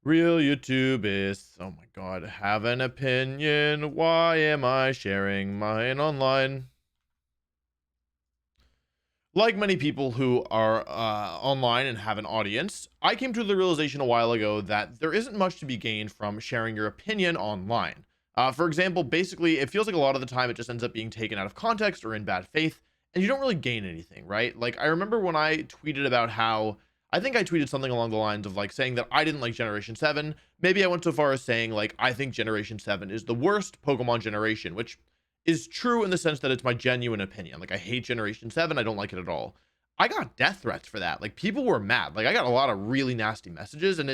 Real YouTubists, oh my god, have an opinion. Why am I sharing mine online? Like many people who are online and have an audience, I came to the realization a while ago that there isn't much to be gained from sharing your opinion online. For example, basically, it feels like a lot of the time it just ends up being taken out of context or in bad faith, and you don't really gain anything, right? Like, I remember when I tweeted about how I think I tweeted something along the lines of like saying that I didn't like Generation 7. Maybe I went so far as saying like I think Generation 7 is the worst Pokemon generation, which is true in the sense that it's my genuine opinion. Like I hate Generation 7. I don't like it at all. I got death threats for that. Like people were mad. Like I got a lot of really nasty messages and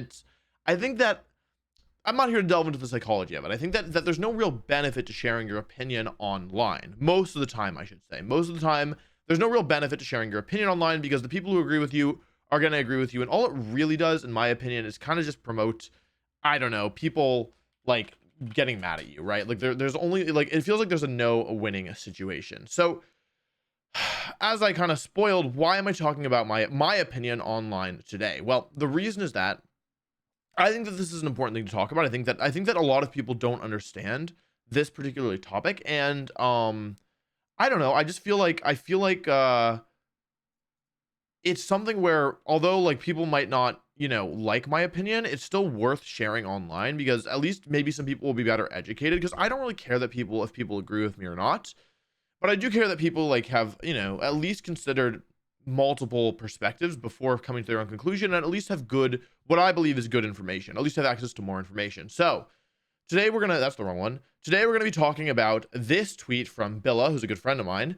I think that I'm not here to delve into the psychology of it. I think that there's no real benefit to sharing your opinion online. Most of the time, I should say. Most of the time, there's no real benefit to sharing your opinion online because the people who agree with you are going to agree with you, and all it really does, in my opinion, is kind of just promote, I don't know, people like getting mad at you, right? Like there's only like it feels like there's a no winning situation. So as I kind of spoiled, why am I talking about my opinion online today? Well, the reason is that I think that this is an important thing to talk about. I think that a lot of people don't understand this particular topic, and I don't know. I feel like it's something where although like people might not, like my opinion, it's still worth sharing online because at least maybe some people will be better educated because I don't really care that people if people agree with me or not. But I do care that people like have, at least considered multiple perspectives before coming to their own conclusion and at least have good, what I believe is good information, at least have access to more information. So today that's the wrong one. Today we're going to be talking about this tweet from Billa, who's a good friend of mine,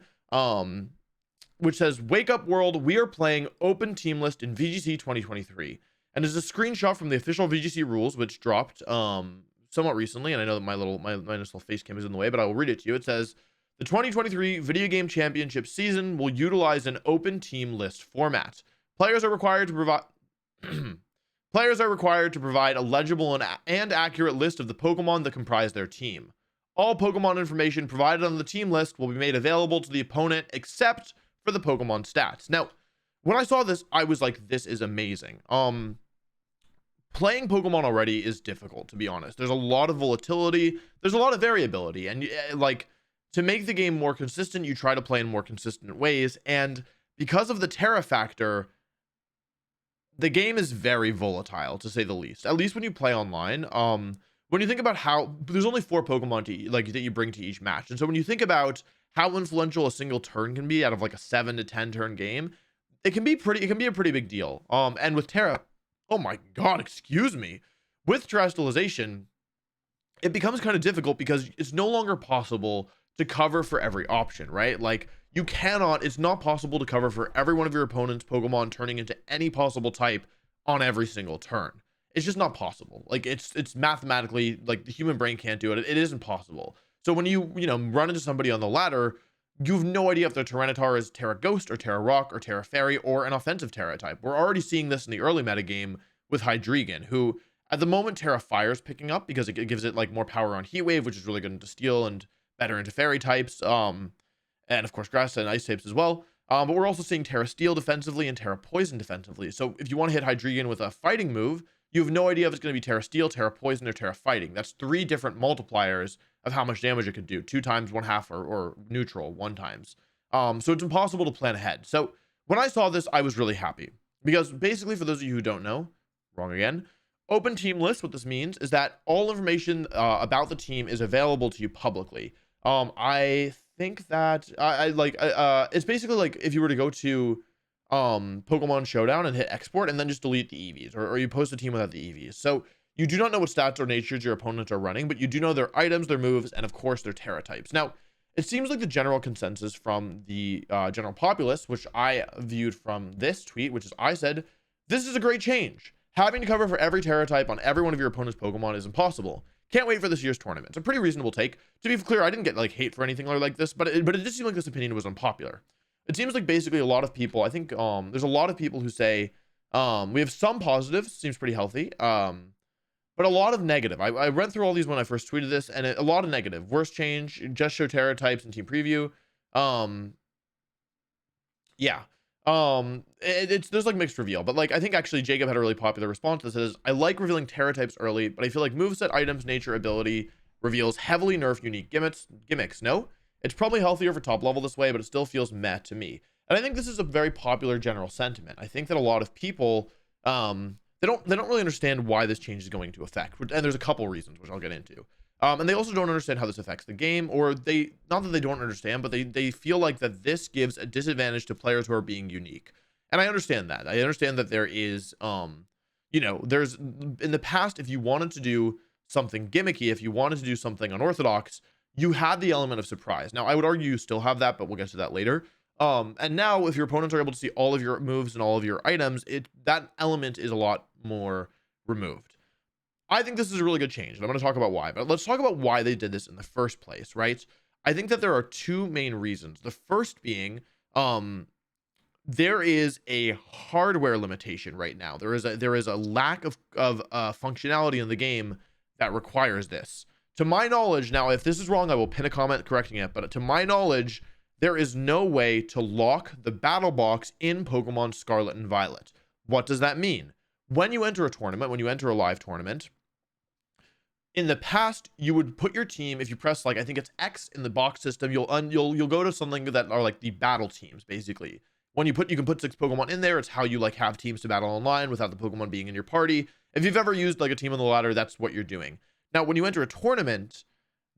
which says, "Wake up world, we are playing open team list in VGC 2023." And is a screenshot from the official VGC rules, which dropped somewhat recently. And I know that my nice little face cam is in the way, but I will read it to you. It says, "The 2023 Video Game Championship season will utilize an open team list format. Players are required to provide players are required to provide a legible and accurate list of the Pokemon that comprise their team. All Pokemon information provided on the team list will be made available to the opponent except for the Pokemon stats." Now, when I saw this, I was like, this is amazing. Playing Pokemon already is difficult, to be honest. There's a lot of volatility, there's a lot of variability, and like to make the game more consistent, you try to play in more consistent ways. And because of the Terra factor, the game is very volatile to say the least. At least when you play online. When you think about how there's only 4 Pokemon that you bring to each match, and so when you think about how influential a single turn can be out of like a 7 to 10 turn game, it can be a pretty big deal. And with Terra, oh my god, excuse me, with terrestrialization, it becomes kind of difficult because it's no longer possible to cover for every option, right? Like it's not possible to cover for every one of your opponent's Pokemon turning into any possible type on every single turn. It's just not possible. Like it's mathematically, like the human brain can't do it. It isn't possible. So when you run into somebody on the ladder, you have no idea if their Tyranitar is Terra Ghost or Terra Rock or Terra Fairy or an offensive Terra type. We're already seeing this in the early metagame with Hydreigon, who at the moment Terra Fire is picking up because it gives it like more power on Heat Wave, which is really good into Steel and better into Fairy types. And of course Grass and Ice types as well. But we're also seeing Terra Steel defensively and Terra Poison defensively. So if you want to hit Hydreigon with a fighting move, you have no idea if it's going to be Terra Steel, Terra Poison, or Terra Fighting. That's 3 different multipliers of how much damage it could do. 2 times, 1/2, or neutral 1 times. So it's impossible to plan ahead. So when I saw this, I was really happy because basically, for those of you who don't know, wrong again, open team list. What this means is that all information about the team is available to you publicly. I think that I like it's basically like if you were to go to Pokemon Showdown and hit export and then just delete the EVs, or you post a team without the EVs. So you do not know what stats or natures your opponents are running, but you do know their items, their moves, and of course their Terra types. Now, it seems like the general consensus from the general populace, which I viewed from this tweet, which is I said, this is a great change. Having to cover for every Terra type on every one of your opponent's Pokemon is impossible. Can't wait for this year's tournament. It's a pretty reasonable take. To be clear, I didn't get like hate for anything like this, but it did seem like this opinion was unpopular. It seems like basically a lot of people, I think there's a lot of people who say we have some positives, seems pretty healthy, but a lot of negative. I read through all these when I first tweeted this, and a lot of negative. Worst change, just show Terra types in team preview. Yeah. There's like mixed reveal, but like I think actually Jacob had a really popular response that says, I like revealing Terra types early, but I feel like moveset, items, nature, ability reveals heavily nerf unique gimmicks. No, it's probably healthier for top level this way, but it still feels meh to me. And I think this is a very popular general sentiment. I think that a lot of people they don't really understand why this change is going to affect, and there's a couple reasons which I'll get into. And they also don't understand how this affects the game, or they, not that they don't understand, but they feel like that this gives a disadvantage to players who are being unique. And I understand that. I understand that there is, there's in the past, if you wanted to do something gimmicky, if you wanted to do something unorthodox, you had the element of surprise. Now, I would argue you still have that, but we'll get to that later. And now if your opponents are able to see all of your moves and all of your items, that element is a lot more removed. I think this is a really good change, and I'm going to talk about why, but let's talk about why they did this in the first place, right? I think that there are two main reasons. The first being, there is a hardware limitation right now. There is a lack of functionality in the game that requires this. To my knowledge, now if this is wrong, I will pin a comment correcting it, but to my knowledge, there is no way to lock the battle box in Pokemon Scarlet and Violet. What does that mean? When you enter a tournament, when you enter a live tournament, in the past, you would put your team, if you press like, I think it's X in the box system, you'll go to something that are like the battle teams, basically. When you can put 6 Pokemon in there. It's how you like have teams to battle online without the Pokemon being in your party. If you've ever used like a team on the ladder, that's what you're doing. Now, when you enter a tournament,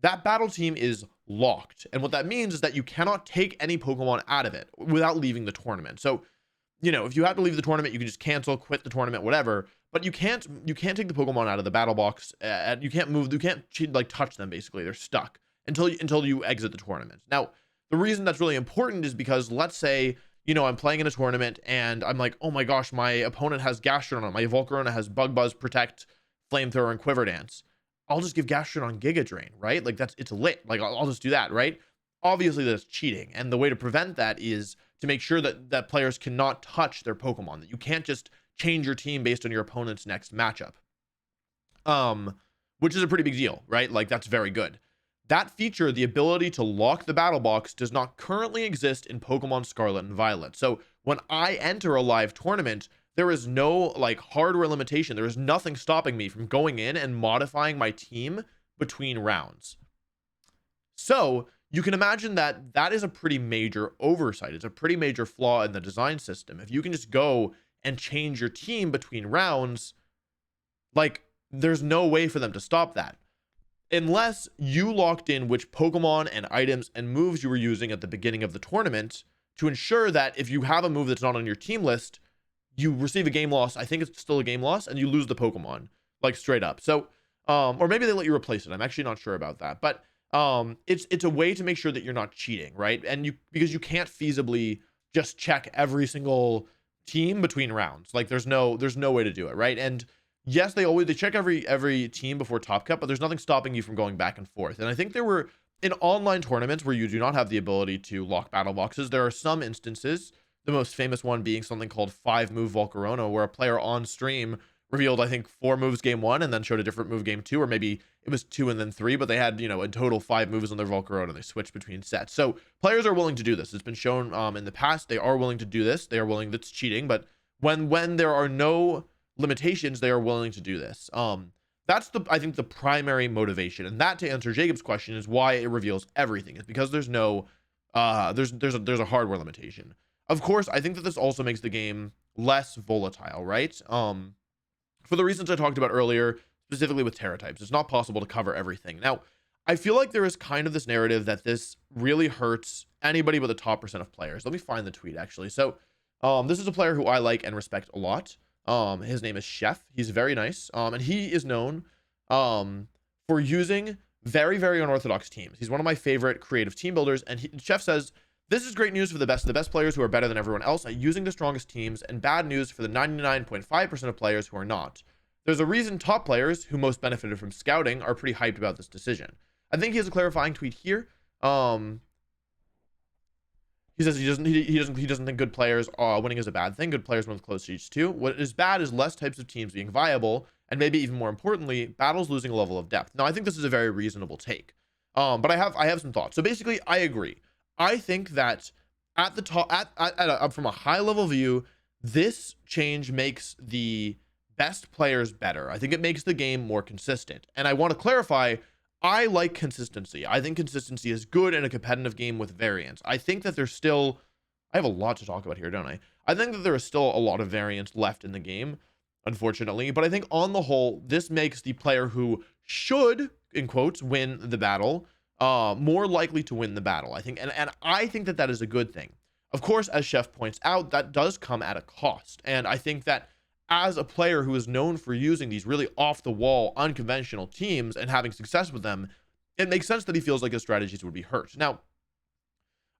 that battle team is locked. And what that means is that you cannot take any Pokemon out of it without leaving the tournament. So, if you have to leave the tournament, you can just cancel, quit the tournament, whatever. But you can't take the Pokemon out of the battle box. You can't move. You can't like touch them. Basically, they're stuck until you exit the tournament. Now, the reason that's really important is because let's say I'm playing in a tournament and I'm like, oh my gosh, my opponent has Gastrodon, my Volcarona has Bug Buzz, Protect, Flamethrower, and Quiver Dance. I'll just give Gastrodon Giga Drain, right? Like it's lit. Like I'll just do that, right? Obviously, that's cheating, and the way to prevent that is to make sure that players cannot touch their Pokemon. That you can't just change your team based on your opponent's next matchup, which is a pretty big deal, right? Like that's very good. That feature, the ability to lock the battle box, does not currently exist in Pokemon Scarlet and Violet. So when I enter a live tournament, there is no like hardware limitation. There is nothing stopping me from going in and modifying my team between rounds. So you can imagine that is a pretty major oversight. It's a pretty major flaw in the design system. If you can just go and change your team between rounds, like there's no way for them to stop that unless you locked in which Pokemon and items and moves you were using at the beginning of the tournament to ensure that if you have a move that's not on your team list, you receive a game loss. I think it's still a game loss and you lose the Pokemon like straight up. So or maybe they let you replace it. I'm actually not sure about that, but it's a way to make sure that you're not cheating, right? And because you can't feasibly just check every single team between rounds. Like there's no way to do it, right? And yes, they check every team before Top Cut, but there's nothing stopping you from going back and forth. And I think there were in online tournaments where you do not have the ability to lock battle boxes, there are some instances, the most famous one being something called 5-move Volcarona, where a player on stream revealed, I think, 4 moves game 1 and then showed a different move game 2, or maybe it was 2 and then 3, but they had, a total 5 moves on their Volcarona. They switched between sets. So players are willing to do this. It's been shown in the past. They are willing to do this. They are willing, that's cheating, but when there are no limitations, they are willing to do this. That's I think the primary motivation. And that, to answer Jacob's question, is why it reveals everything. It's because there's no there's a hardware limitation. Of course, I think that this also makes the game less volatile, right? For the reasons I talked about earlier, specifically with Terra types, it's not possible to cover everything. Now, I feel like there is kind of this narrative that this really hurts anybody but the top % of players. Let me find the tweet, actually. So, this is a player who I like and respect a lot. His name is Chef. He's very nice. And he is known for using very, very unorthodox teams. He's one of my favorite creative team builders. And Chef says, this is great news for the best players who are better than everyone else at using the strongest teams, and bad news for the 99.5% of players who are not. There's a reason top players who most benefited from scouting are pretty hyped about this decision. I think he has a clarifying tweet here. He says he doesn't think good players winning is a bad thing. Good players win with close sheets too. What is bad is less types of teams being viable, and maybe even more importantly, battles losing a level of depth. Now, I think this is a very reasonable take. But I have some thoughts. So basically, I agree. I think that at the top, from a high level view, this change makes the best players better. I think it makes the game more consistent. And I want to clarify, I like consistency. I think consistency is good in a competitive game with variance. I think that there's still, I have a lot to talk about here, don't I? I think that there is still a lot of variance left in the game, unfortunately. But I think on the whole, this makes the player who should, in quotes, win the battle, more likely to win the battle. I think, and I think that that is a good thing. Of course, as Chef points out, that does come at a cost. And I think that as a player who is known for using these really off the wall, unconventional teams and having success with them, it makes sense that he feels like his strategies would be hurt. Now,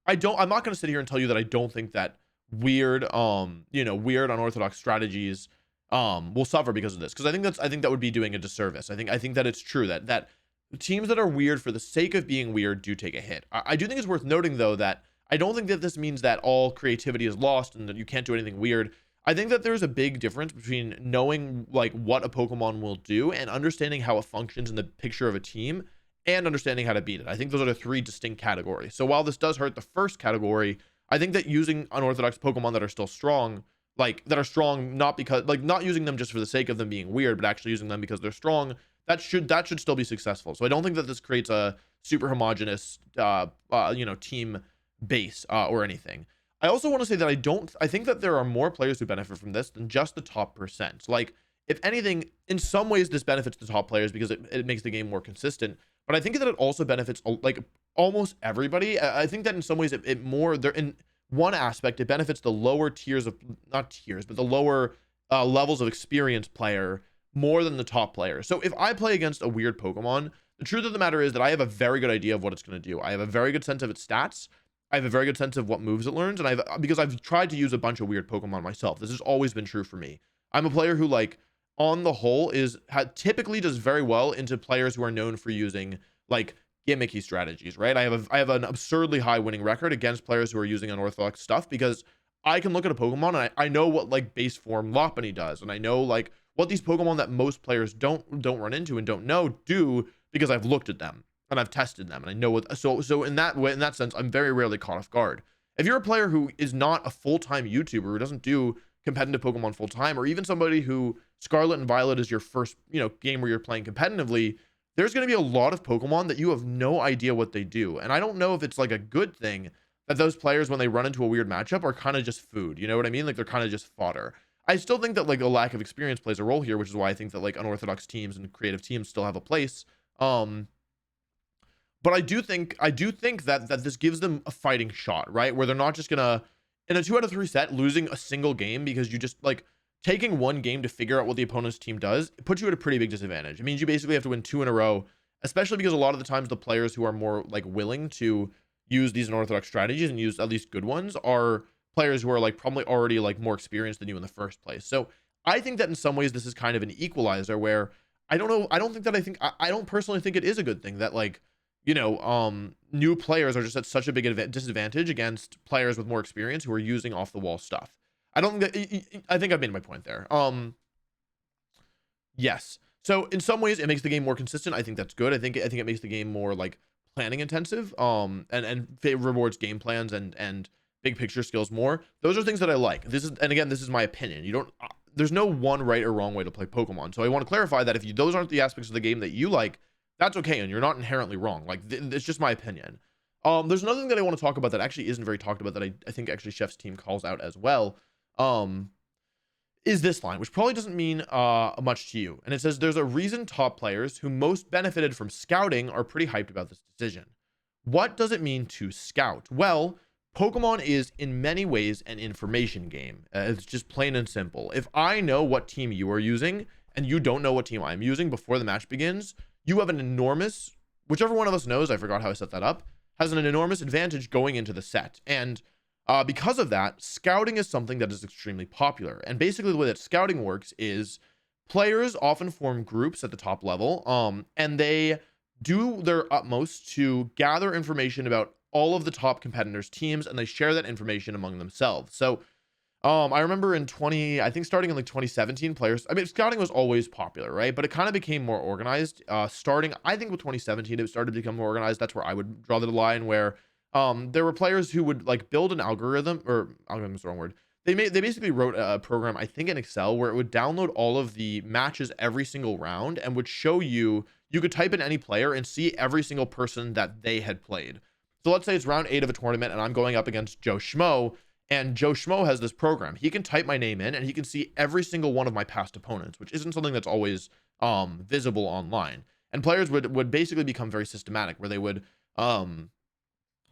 I'm not going to sit here and tell you that I don't think that weird, weird unorthodox strategies, will suffer because of this. Cause I think that would be doing a disservice. I think that it's true that teams that are weird for the sake of being weird do take a hit. I do think it's worth noting though, that I don't think that this means that all creativity is lost and that you can't do anything weird. I think that there's a big difference between knowing like what a Pokemon will do and understanding how it functions in the picture of a team and understanding how to beat it. I think those are the three distinct categories. So while this does hurt the first category, I think that using unorthodox Pokemon that are still strong, not because not using them just for the sake of them being weird, but actually using them because they're strong, that should still be successful. So I don't think that this creates a super homogenous team base or anything. I also want to say that I think that there are more players who benefit from this than just the top percent. Like, if anything, in some ways this benefits the top players because it makes the game more consistent. But I think that it also benefits like almost everybody. I think that in some ways in one aspect, it benefits the lower tiers of, not tiers, but the lower levels of experience player more than the top player. So if I play against a weird Pokemon, the truth of the matter is that I have a very good idea of what it's going to do. I have a very good sense of its stats. I have a very good sense of what moves it learns. And because I've tried to use a bunch of weird Pokemon myself. This has always been true for me. I'm a player who, like, on the whole typically does very well into players who are known for using like gimmicky strategies, right? I have an absurdly high winning record against players who are using unorthodox stuff because I can look at a Pokemon and I know what like base form Lopunny does, and I know like what these Pokemon that most players don't run into and don't know do because I've looked at them and I've tested them and I know what. So in that way, in that sense, I'm very rarely caught off guard. If you're a player who is not a full-time YouTuber, who doesn't do competitive Pokemon full-time, or even somebody who Scarlet and Violet is your first game where you're playing competitively, there's going to be a lot of Pokemon that you have no idea what they do. And I don't know if it's like a good thing that those players, when they run into a weird matchup, are kind of just food. You know what I mean? Like, they're kind of just fodder. I still think that like a lack of experience plays a role here, which is why I think that like unorthodox teams and creative teams still have a place. But I do think that this gives them a fighting shot, right? Where they're not just gonna, in a 2 out of 3 set, losing a single game because you just like taking one game to figure out what the opponent's team does, it puts you at a pretty big disadvantage. It means you basically have to win 2 in a row, especially because a lot of the times the players who are more like willing to use these unorthodox strategies and use at least good ones are players who are like probably already like more experienced than you in the first place. So I think that in some ways this is kind of an equalizer where I don't personally think it is a good thing that like, new players are just at such a big disadvantage against players with more experience who are using off the wall stuff. I think I've made my point there. Yes. So in some ways it makes the game more consistent. I think that's good. I think it makes the game more like planning intensive, and it rewards game plans and big picture skills more. Those are things that I like. This is my opinion. There's no one right or wrong way to play Pokemon. So I want to clarify that if those aren't the aspects of the game that you like, that's okay, and you're not inherently wrong. Like, it's just my opinion. There's another thing that I want to talk about that actually isn't very talked about that I think actually Chef's team calls out as well. Is this line, which probably doesn't mean much to you. And it says, there's a reason top players who most benefited from scouting are pretty hyped about this decision. What does it mean to scout? Well, Pokemon is in many ways an information game. It's just plain and simple. If I know what team you are using and you don't know what team I'm using before the match begins, you have an enormous, whichever one of us knows, I forgot how I set that up, has an enormous advantage going into the set. And because of that, scouting is something that is extremely popular. And basically the way that scouting works is players often form groups at the top level, and they do their utmost to gather information about all of the top competitors' teams, and they share that information among themselves. So I remember starting in like 2017, scouting was always popular, right? But it kind of became more organized. Starting, I think with 2017, it started to become more organized. That's where I would draw the line where there were players who would like build an algorithm, or algorithm is the wrong word. They basically wrote a program, I think in Excel, where it would download all of the matches every single round and would show you, you could type in any player and see every single person that they had played. So let's say it's round 8 of a tournament and I'm going up against Joe Schmo, and Joe Schmo has this program. He can type my name in and he can see every single one of my past opponents, which isn't something that's always visible online. And players would basically become very systematic, where they would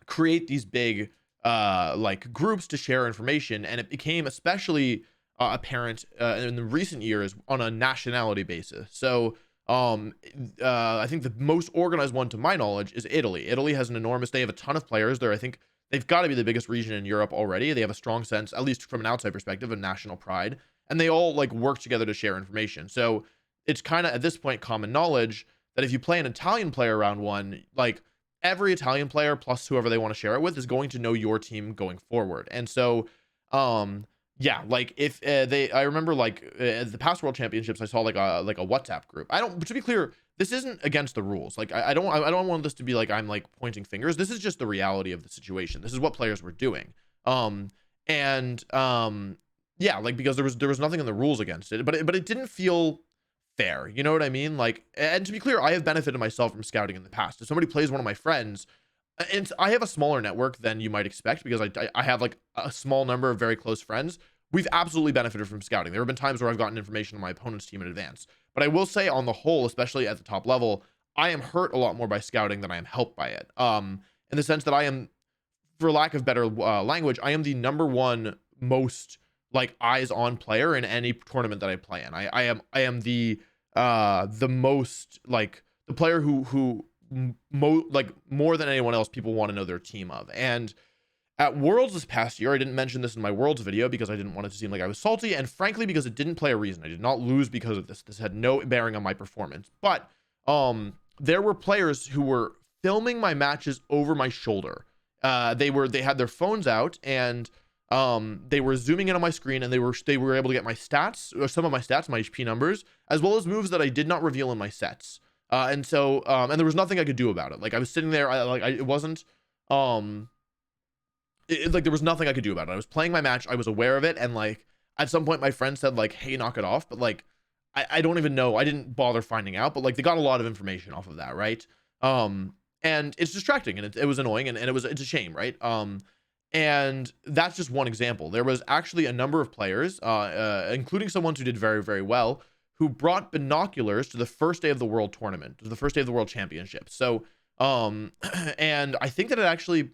create these big like groups to share information, and it became especially apparent in the recent years on a nationality basis. So I think the most organized one to my knowledge is Italy. Italy has an enormous, they have a ton of players there. I think they've got to be the biggest region in Europe already. They have a strong sense, at least from an outside perspective, of national pride, and they all like work together to share information. So it's kind of at this point common knowledge that if you play an Italian player round one, like every Italian player plus whoever they want to share it with is going to know your team going forward. And so yeah, like if I remember like the past world championships, I saw like a WhatsApp group. I don't, to be clear, this isn't against the rules. Like I don't want this to be like I'm like pointing fingers. This is just the reality of the situation. This is what players were doing. Yeah, like because there was nothing in the rules against it, but it didn't feel fair. You know what I mean? Like, and to be clear, I have benefited myself from scouting in the past. If somebody plays one of my friends, and I have a smaller network than you might expect because I have like a small number of very close friends. We've absolutely benefited from scouting. There have been times where I've gotten information on my opponent's team in advance. But I will say on the whole, especially at the top level, I am hurt a lot more by scouting than I am helped by it. In the sense that I am, for lack of better language, I am the number one most like eyes on player in any tournament that I play in. I am the most like the player who like more than anyone else people want to know their team of. And at Worlds this past year, I didn't mention this in my Worlds video because I didn't want it to seem like I was salty, and frankly because it didn't play a reason. I did not lose because of this. This had no bearing on my performance. But there were players who were filming my matches over my shoulder. They had their phones out, and they were zooming in on my screen, and they were able to get my stats, or some of my stats, my HP numbers, as well as moves that I did not reveal in my sets. And there was nothing I could do about it. Like I was sitting there, it wasn't, like there was nothing I could do about it. I was playing my match. I was aware of it. And like, at some point my friend said like, hey, knock it off. But like, I don't even know. I didn't bother finding out, but like they got a lot of information off of that. Right. And it's distracting, and it was annoying, and it's a shame. Right. And that's just one example. There was actually a number of players, including someone who did very, very well, who brought binoculars to the first day of the world tournament, to the first day of the world championship. So, and I think that it actually,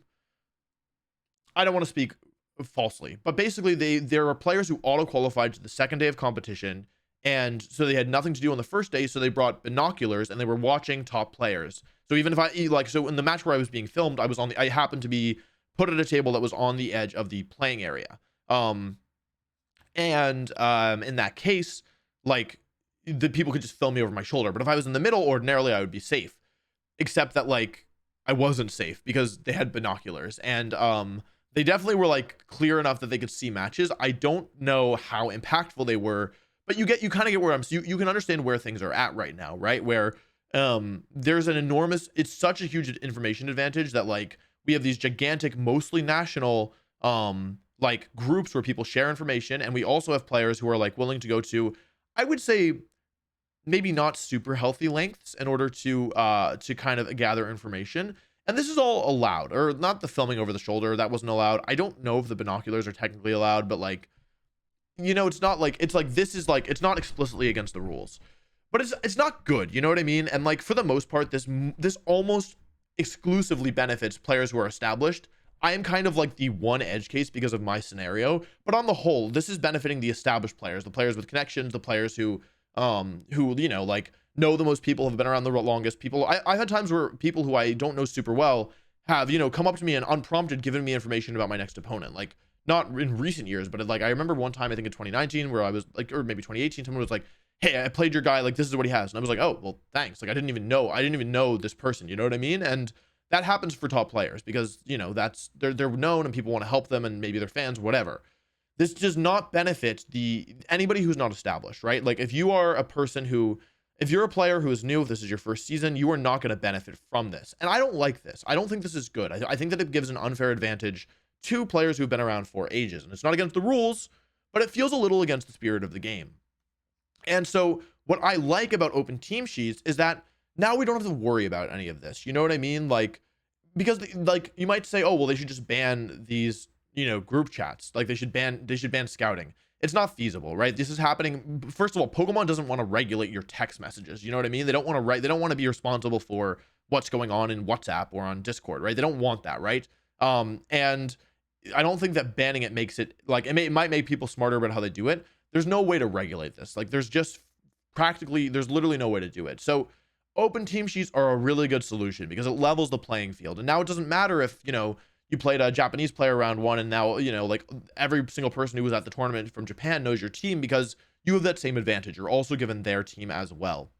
I don't want to speak falsely, but basically there are players who auto qualified to the second day of competition. And so they had nothing to do on the first day. So they brought binoculars and they were watching top players. So even if so in the match where I was being filmed, I happened to be put at a table that was on the edge of the playing area. In that case, like the people could just film me over my shoulder. But if I was in the middle, ordinarily I would be safe, except that like I wasn't safe because they had binoculars, and they definitely were like clear enough that they could see matches. I don't know how impactful they were, but you kind of get where you can understand where things are at right now, right? Where there's an enormous, it's such a huge information advantage that like we have these gigantic, mostly national like groups where people share information, and we also have players who are like willing to go to, I would say, maybe not super healthy lengths in order to kind of gather information. And this is all allowed, or not the filming over the shoulder, that wasn't allowed. I don't know if the binoculars are technically allowed, but like, you know, it's not like, it's like, this is like, it's not explicitly against the rules, but it's not good. You know what I mean? And like, for the most part, this almost exclusively benefits players who are established. I am kind of like the one edge case because of my scenario, but on the whole, this is benefiting the established players, the players with connections, the players who, you know, like know the most people, have been around the longest. I've had times where people who I don't know super well have, you know, come up to me and unprompted given me information about my next opponent. Like, not in recent years, but like I remember one time, I think in 2019, where I was like, or maybe 2018, someone was like, hey, I played your guy, like this is what he has. And I was like, oh, well, thanks. Like I didn't even know this person, you know what I mean? And that happens for top players because, you know, that's they're known and people want to help them, and maybe they're fans, whatever. This does not benefit anybody who's not established, right? Like if you are a person who If you're a player who is new, if this is your first season, you are not going to benefit from this. And I don't like this. I don't think this is good. I think that it gives an unfair advantage to players who've been around for ages. And it's not against the rules, but it feels a little against the spirit of the game. And so what I like about open team sheets is that now we don't have to worry about any of this. You know what I mean? Like, because like you might say, oh, well, they should just ban these, group chats. Like they should ban scouting. It's not feasible, right? This is happening. First of all, Pokemon doesn't want to regulate your text messages. You know what I mean? They don't want to write. They don't want to be responsible for what's going on in WhatsApp or on Discord, right? They don't want that, right? And I don't think that banning it makes it like it might make people smarter about how they do it. There's no way to regulate this. Like there's literally no way to do it. So open team sheets are a really good solution because it levels the playing field. And now it doesn't matter if, you played a Japanese player round one and now, like every single person who was at the tournament from Japan knows your team because you have that same advantage. You're also given their team as well.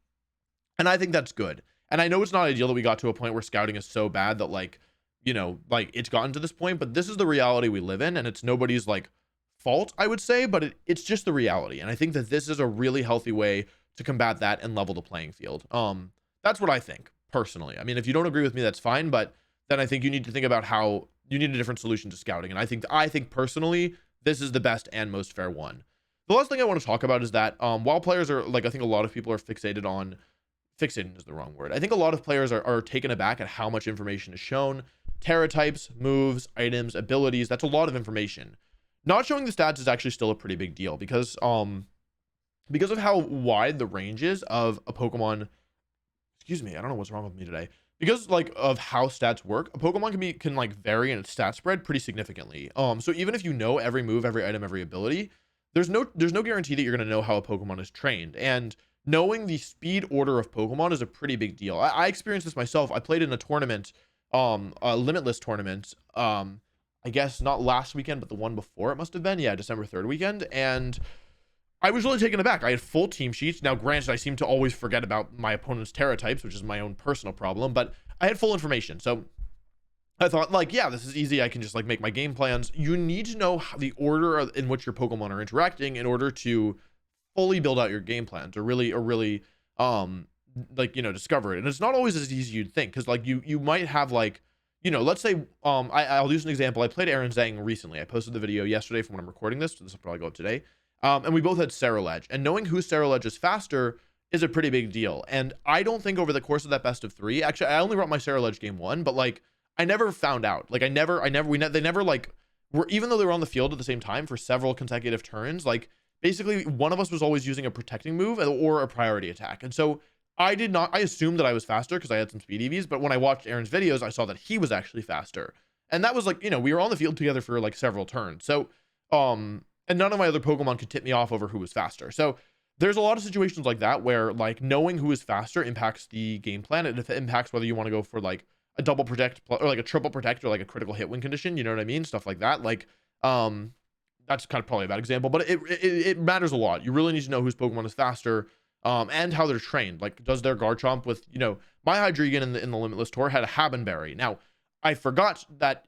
And I think that's good. And I know it's not ideal that we got to a point where scouting is so bad that like it's gotten to this point, but this is the reality we live in and it's nobody's like fault, I would say, but it's just the reality. And I think that this is a really healthy way to combat that and level the playing field. That's what I think personally. I mean, if you don't agree with me, that's fine, but then I think you need to think about how you need a different solution to scouting. And I think personally, this is the best and most fair one. The last thing I want to talk about is that while players are like, I think a lot of people are fixated is the wrong word. I think a lot of players are taken aback at how much information is shown. Terra types, moves, items, abilities. That's a lot of information. Not showing the stats is actually still a pretty big deal because of how wide the range is of a Pokemon. Excuse me, I don't know what's wrong with me today. Because like of how stats work, a Pokemon can like vary in its stat spread pretty significantly. So even if you know every move, every item, every ability, there's no guarantee that you're gonna know how a Pokemon is trained. And knowing the speed order of Pokemon is a pretty big deal. I experienced this myself. I played in a tournament, a limitless tournament. I guess not last weekend, but the one before it must have been. Yeah, December 3rd weekend. And I was really taken aback. I had full team sheets. Now, granted, I seem to always forget about my opponent's Terra types, which is my own personal problem, but I had full information. So I thought, like, yeah, this is easy. I can just like make my game plans. You need to know the order in which your Pokemon are interacting in order to fully build out your game plans or really discover it. And it's not always as easy as you'd think, because like you might have like, let's say I'll use an example. I played Aaron Zhang recently. I posted the video yesterday from when I'm recording this. So this will probably go up today. And we both had Ceruledge, and knowing whose Ceruledge is faster is a pretty big deal. And I don't think over the course of that best of three, actually, I only brought my Ceruledge game one, but like I never found out. Like they never like were, even though they were on the field at the same time for several consecutive turns, like basically one of us was always using a protecting move or a priority attack. And so I assumed that I was faster because I had some speed EVs, but when I watched Aaron's videos, I saw that he was actually faster. And that was like, we were on the field together for like several turns. So, and none of my other Pokemon could tip me off over who was faster. So there's a lot of situations like that where like knowing who is faster impacts the game plan. And if it impacts whether you want to go for like a double protect or like a triple protect or like a critical hit win condition, you know what I mean? Stuff like that. Like, that's kind of probably a bad example, but it matters a lot. You really need to know whose Pokemon is faster, and how they're trained. Like, does their Garchomp with, my Hydreigon in the Limitless Tour had a Habenberry. Now, I forgot that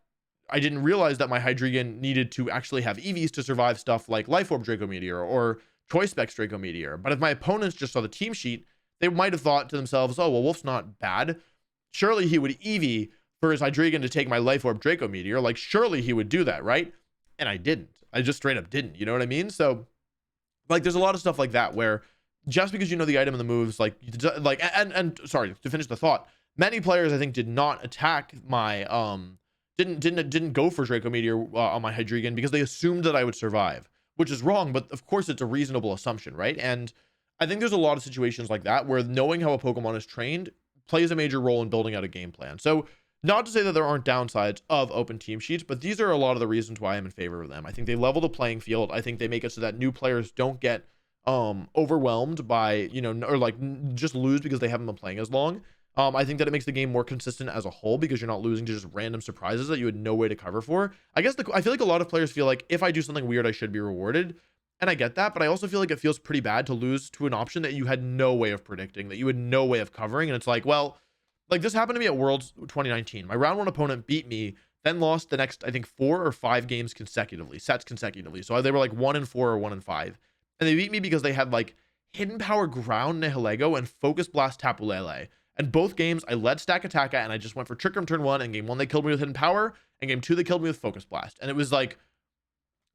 I didn't realize that my Hydreigon needed to actually have EVs to survive stuff like Life Orb Draco Meteor or Choice Specs Draco Meteor. But if my opponents just saw the team sheet, they might have thought to themselves, oh, well, Wolf's not bad. Surely he would EV for his Hydreigon to take my Life Orb Draco Meteor. Like, surely he would do that, right? And I didn't. I just straight up didn't. You know what I mean? So, like, there's a lot of stuff like that where just because you know the item and the moves, and sorry, to finish the thought, many players, I think, did not attack my, didn't go for Draco Meteor on my Hydreigon because they assumed that I would survive, which is wrong, but of course it's a reasonable assumption, right? And I think there's a lot of situations like that where knowing how a Pokemon is trained plays a major role in building out a game plan. So not to say that there aren't downsides of open team sheets, but these are a lot of the reasons why I'm in favor of them. I think they level the playing field. I think they make it so that new players don't get overwhelmed by, or like just lose because they haven't been playing as long. I think that it makes the game more consistent as a whole because you're not losing to just random surprises that you had no way to cover for. I feel like a lot of players feel like if I do something weird, I should be rewarded. And I get that, but I also feel like it feels pretty bad to lose to an option that you had no way of predicting, that you had no way of covering. And it's like, well, like this happened to me at Worlds 2019. My round one opponent beat me, then lost the next, I think 4 or 5 sets consecutively. So they were like 1-4 or 1-5. And they beat me because they had like Hidden Power Ground Nihilego and Focus Blast Tapu Lele. And both games, I led Stack Attacka and I just went for Trick Room turn 1. And game 1, they killed me with Hidden Power. And game 2, they killed me with Focus Blast. And it was like,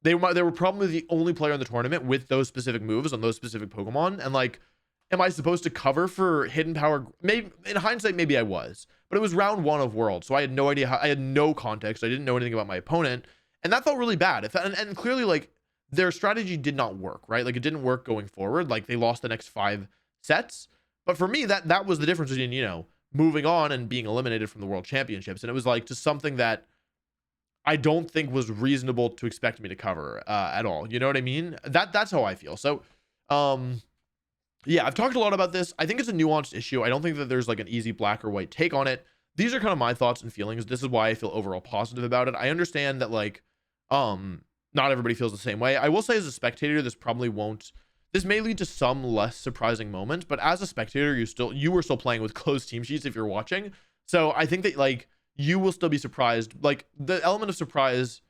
they were probably the only player in the tournament with those specific moves on those specific Pokemon. And like, am I supposed to cover for Hidden Power? Maybe in hindsight, maybe I was, but it was round 1 of World, so I had no idea I had no context. I didn't know anything about my opponent, and that felt really bad. And clearly, like, their strategy did not work, right? Like, it didn't work going forward. Like, they lost the next 5 sets. But for me, that was the difference between, you know, moving on and being eliminated from the World Championships. And it was like just something that I don't think was reasonable to expect me to cover at all. You know what I mean? That's how I feel. So, yeah, I've talked a lot about this. I think it's a nuanced issue. I don't think that there's like an easy black or white take on it. These are kind of my thoughts and feelings. This is why I feel overall positive about it. I understand that like, not everybody feels the same way. I will say as a spectator, this may lead to some less surprising moments, but as a spectator, you were still playing with closed team sheets if you're watching. So I think that like you will still be surprised. Like the element of surprise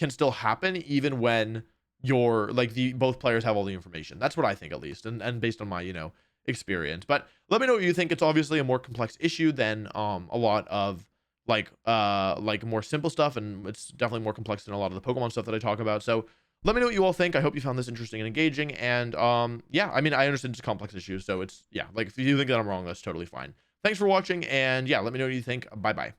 can still happen even when you're like both players have all the information. That's what I think, at least, and based on my, you know, experience. But let me know what you think. It's obviously a more complex issue than a lot of like more simple stuff, and it's definitely more complex than a lot of the Pokemon stuff that I talk about. So let me know what you all think. I hope you found this interesting and engaging. And yeah, I mean, I understand it's a complex issue, so it's, yeah, like if you think that I'm wrong, that's totally fine. Thanks for watching, and yeah, let me know what you think. Bye bye.